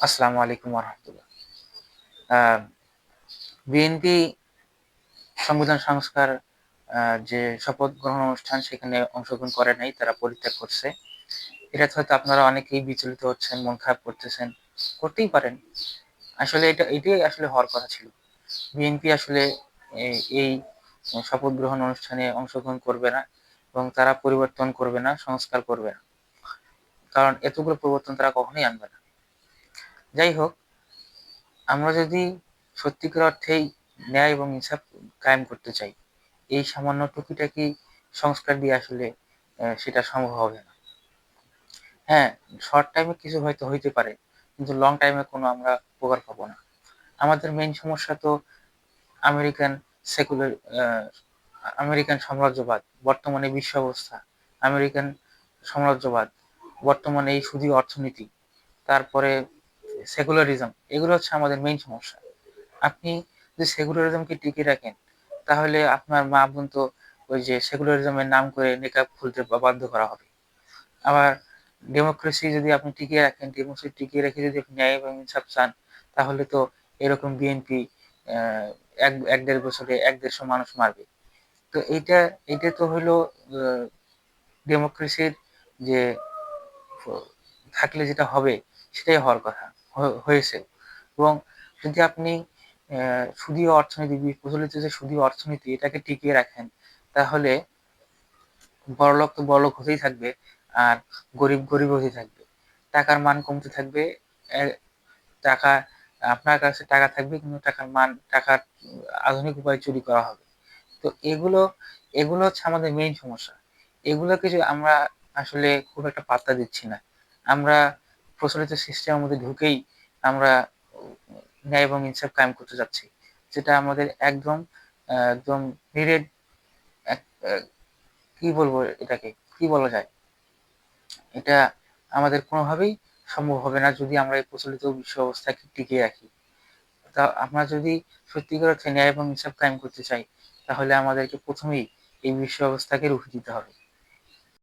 আসসালামু আলাইকুম ওয়া রাহমাতুল্লাহ। আ বিএনপি সংবিধান সংস্কার যে শপথ গ্রহণ অনুষ্ঠান সেখানে অংশগ্রহণ করে নাই, তারা পরিত্যাগ করছে। এটাতে হয়তো আপনারা অনেকেই বিচলিত হচ্ছেন, মন খারাপ করতেছেন। করতেই পারেন। আসলে এটাই আসলে হওয়ার কথা ছিল। বিএনপি আসলে এই শপথ গ্রহণ অনুষ্ঠানে অংশগ্রহণ করবে না এবং তারা পরিবর্তন করবে না, সংস্কার করবে না। কারণ এতগুলো পরিবর্তন তারা কখনোই আনবে না। যাই হোক, আমরা যদি সত্যিকার অর্থেই ন্যায় এবং ইনসাফ কায়েম করতে চাই, এই সামান্য টুকিটাকি সংস্কার দিয়ে আসলে সেটা সম্ভব হবে না। হ্যাঁ, শর্ট টাইমে কিছু হয়তো হইতে পারে, কিন্তু লং টাইমে কোনো আমরা উপকার পাবো না। আমাদের মেইন সমস্যা তো আমেরিকান সেকুলার আ আমেরিকান সাম্রাজ্যবাদ, বর্তমানে বিশ্ব অবস্থা, আমেরিকান সাম্রাজ্যবাদ, বর্তমানে এই সুদী অর্থনীতি, তারপরে সেকুলারিজম, এগুলো হচ্ছে আমাদের মেইন সমস্যা। আপনি যদি সেকুলারিজমকে টিকিয়ে রাখেন, তাহলে আপনার মা-বোন তো ওই যে সেকুলারিজমের নাম করে নেকাব খুলতে বাধ্য করা হবে। আবার ডেমোক্রেসি যদি আপনি টিকিয়ে রাখেন, ডেমোক্রেসি টিকিয়ে রেখে যদি আপনি ন্যায় এবং ইনসাফ চান, তাহলে তো এরকম বিএনপি অ্যা ১-১.৫ বছরে ১-১৫০ মানুষ মারবে। তো এইটা তো হইলো আ ডেমোক্রেসির যে ফ থাকলে যেটা হবে সেটাই হওয়ার কথা। হয়েছে। এবং যদি আপনি সুদী অর্থনীতি, প্রচলিত যে সুদী অর্থনীতি এটাকে টিকিয়ে রাখেন, তাহলে বড়লোক তো বড়লোক হতেই থাকবে, আর গরিব গরিব হতেই থাকবে। টাকার মান কমতে থাকবে। এ টাকা আপনার কাছে টাকা থাকবে, কিন্তু টাকার আধুনিক উপায়ে চুরি করা হবে। তো এগুলো হচ্ছে আমাদের মেইন সমস্যা। এগুলোকে যে আমরা আসলে খুব একটা পাত্তা দিচ্ছি না। আমরা প্রচলিত সিস্টেমের মধ্যে ঢুকেই আমরা ন্যায় এবং ইনসাফ কায়েম করতে যাচ্ছি। যেটা আমাদের একদম নিরেট এক আ কি বলবো এটাকে? কি বলা যায়? এটা আমাদের কোনোভাবেই সম্ভব হবে না যদি আমরা এই প্রচলিত বিশ্ব ব্যবস্থাকে টিকিয়ে রাখি। আমরা যদি সত্যিকার অর্থে ন্যায় এবং ইনসাফ কায়েম করতে চাই, তাহলে আমাদেরকে ১ম এই বিশ্ব ব্যবস্থাকে রুখে দিতে হবে।